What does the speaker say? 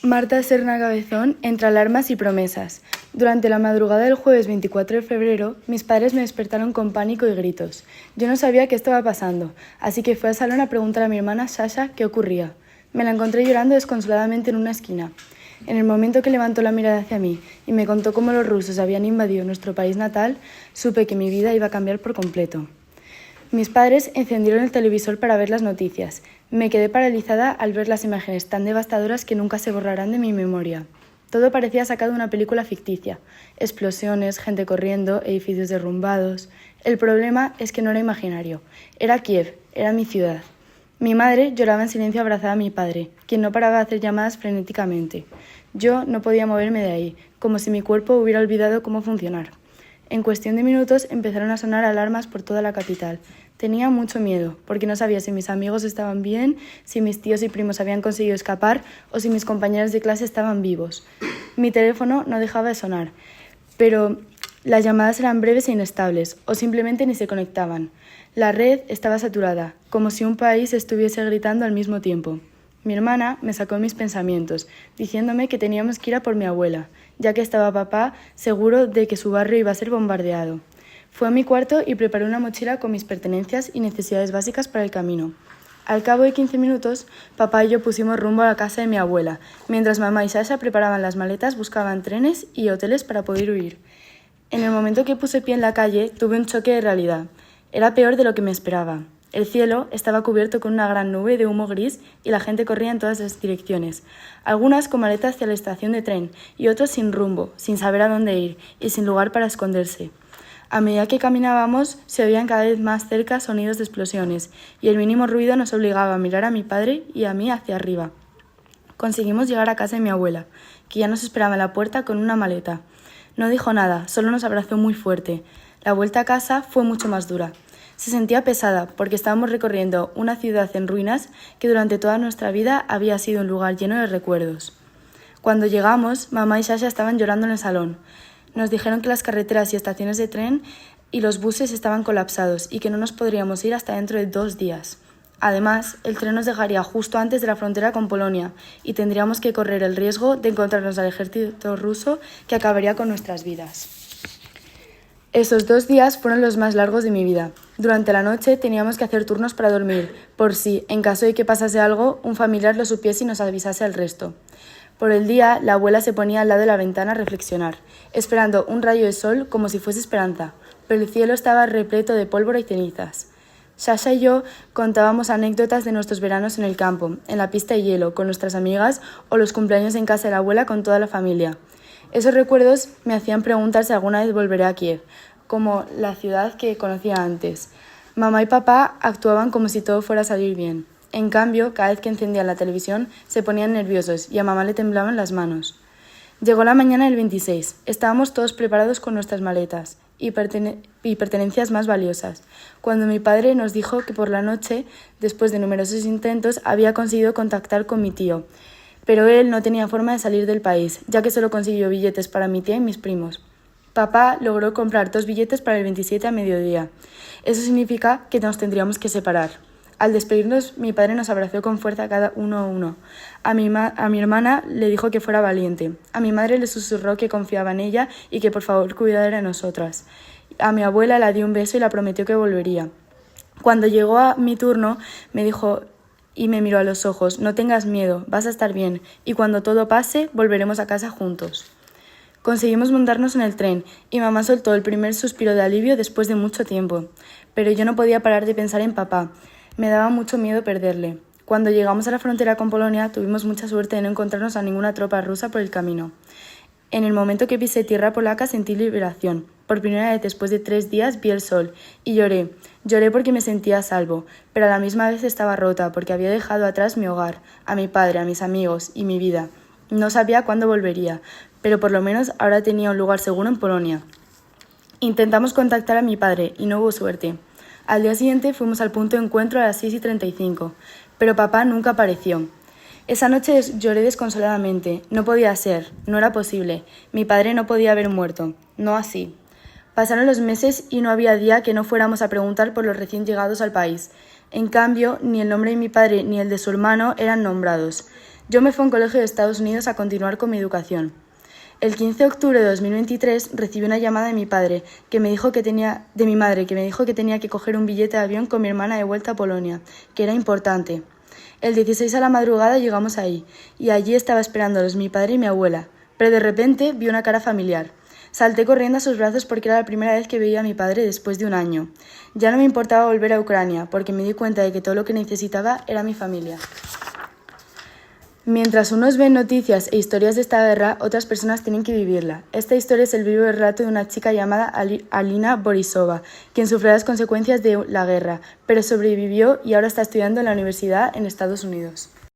Marta Serna Cabezón, entre alarmas y promesas. Durante la madrugada del jueves 24 de febrero, mis padres me despertaron con pánico y gritos. Yo no sabía qué estaba pasando, así que fui al salón a preguntar a mi hermana Sasha qué ocurría. Me la encontré llorando desconsoladamente en una esquina. En el momento que levantó la mirada hacia mí y me contó cómo los rusos habían invadido nuestro país natal, supe que mi vida iba a cambiar por completo. Mis padres encendieron el televisor para ver las noticias. Me quedé paralizada al ver las imágenes tan devastadoras que nunca se borrarán de mi memoria. Todo parecía sacado de una película ficticia. Explosiones, gente corriendo, edificios derrumbados. El problema es que no era imaginario. Era Kiev, era mi ciudad. Mi madre lloraba en silencio abrazada a mi padre, quien no paraba de hacer llamadas frenéticamente. Yo no podía moverme de ahí, como si mi cuerpo hubiera olvidado cómo funcionar. En cuestión de minutos empezaron a sonar alarmas por toda la capital. Tenía mucho miedo, porque no sabía si mis amigos estaban bien, si mis tíos y primos habían conseguido escapar o si mis compañeros de clase estaban vivos. Mi teléfono no dejaba de sonar, pero las llamadas eran breves e inestables, o simplemente ni se conectaban. La red estaba saturada, como si un país estuviese gritando al mismo tiempo. Mi hermana me sacó mis pensamientos, diciéndome que teníamos que ir a por mi abuela, ya que estaba papá seguro de que su barrio iba a ser bombardeado. Fue a mi cuarto y preparé una mochila con mis pertenencias y necesidades básicas para el camino. Al cabo de 15 minutos, papá y yo pusimos rumbo a la casa de mi abuela, mientras mamá y Sasha preparaban las maletas, buscaban trenes y hoteles para poder huir. En el momento que puse pie en la calle, tuve un choque de realidad. Era peor de lo que me esperaba. El cielo estaba cubierto con una gran nube de humo gris y la gente corría en todas las direcciones. Algunas con maletas hacia la estación de tren y otros sin rumbo, sin saber a dónde ir y sin lugar para esconderse. A medida que caminábamos, se oían cada vez más cerca sonidos de explosiones y el mínimo ruido nos obligaba a mirar a mi padre y a mí hacia arriba. Conseguimos llegar a casa de mi abuela, que ya nos esperaba en la puerta con una maleta. No dijo nada, solo nos abrazó muy fuerte. La vuelta a casa fue mucho más dura. Se sentía pesada porque estábamos recorriendo una ciudad en ruinas que durante toda nuestra vida había sido un lugar lleno de recuerdos. Cuando llegamos, mamá y Sasha estaban llorando en el salón. Nos dijeron que las carreteras y estaciones de tren y los buses estaban colapsados y que no nos podríamos ir hasta dentro de 2 días. Además, el tren nos dejaría justo antes de la frontera con Polonia y tendríamos que correr el riesgo de encontrarnos al ejército ruso que acabaría con nuestras vidas. Esos 2 días fueron los más largos de mi vida. Durante la noche teníamos que hacer turnos para dormir, por si, en caso de que pasase algo, un familiar lo supiese y nos avisase al resto. Por el día, la abuela se ponía al lado de la ventana a reflexionar, esperando un rayo de sol como si fuese esperanza, pero el cielo estaba repleto de pólvora y cenizas. Sasha y yo contábamos anécdotas de nuestros veranos en el campo, en la pista de hielo, con nuestras amigas o los cumpleaños en casa de la abuela con toda la familia. Esos recuerdos me hacían preguntar si alguna vez volveré a Kiev, como la ciudad que conocía antes. Mamá y papá actuaban como si todo fuera a salir bien. En cambio, cada vez que encendían la televisión, se ponían nerviosos y a mamá le temblaban las manos. Llegó la mañana del 26. Estábamos todos preparados con nuestras maletas y pertenencias más valiosas, cuando mi padre nos dijo que por la noche, después de numerosos intentos, había conseguido contactar con mi tío, pero él no tenía forma de salir del país, ya que solo consiguió billetes para mi tía y mis primos. Papá logró comprar 2 billetes para el 27 a mediodía. Eso significa que nos tendríamos que separar. Al despedirnos, mi padre nos abrazó con fuerza a cada uno a uno. A mi hermana le dijo que fuera valiente. A mi madre le susurró que confiaba en ella y que por favor cuidara de nosotras. A mi abuela le dio un beso y le prometió que volvería. Cuando llegó a mi turno, me dijo y me miró a los ojos: no tengas miedo, vas a estar bien, y cuando todo pase, volveremos a casa juntos. Conseguimos montarnos en el tren y mamá soltó el primer suspiro de alivio después de mucho tiempo. Pero yo no podía parar de pensar en papá. Me daba mucho miedo perderle. Cuando llegamos a la frontera con Polonia, tuvimos mucha suerte de no encontrarnos a ninguna tropa rusa por el camino. En el momento que pisé tierra polaca sentí liberación. Por primera vez después de 3 días vi el sol y lloré. Lloré porque me sentía a salvo, pero a la misma vez estaba rota porque había dejado atrás mi hogar, a mi padre, a mis amigos y mi vida. No sabía cuándo volvería, pero por lo menos ahora tenía un lugar seguro en Polonia. Intentamos contactar a mi padre y no hubo suerte. Al día siguiente fuimos al punto de encuentro a las 6:35, pero papá nunca apareció. Esa noche lloré desconsoladamente. No podía ser, no era posible. Mi padre no podía haber muerto, no así. Pasaron los meses y no había día que no fuéramos a preguntar por los recién llegados al país. En cambio, ni el nombre de mi padre ni el de su hermano eran nombrados. Yo me fui a un colegio de Estados Unidos a continuar con mi educación. El 15 de octubre de 2023 recibí una llamada de mi padre, de mi madre, que me dijo que tenía que coger un billete de avión con mi hermana de vuelta a Polonia, que era importante. El 16 a la madrugada llegamos ahí, y allí estaba esperándolos mi padre y mi abuela, pero de repente vi una cara familiar. Salté corriendo a sus brazos porque era la primera vez que veía a mi padre después de un año. Ya no me importaba volver a Ucrania, porque me di cuenta de que todo lo que necesitaba era mi familia. Mientras unos ven noticias e historias de esta guerra, otras personas tienen que vivirla. Esta historia es el vivo relato de una chica llamada Alina Borisova, quien sufrió las consecuencias de la guerra, pero sobrevivió y ahora está estudiando en la universidad en Estados Unidos.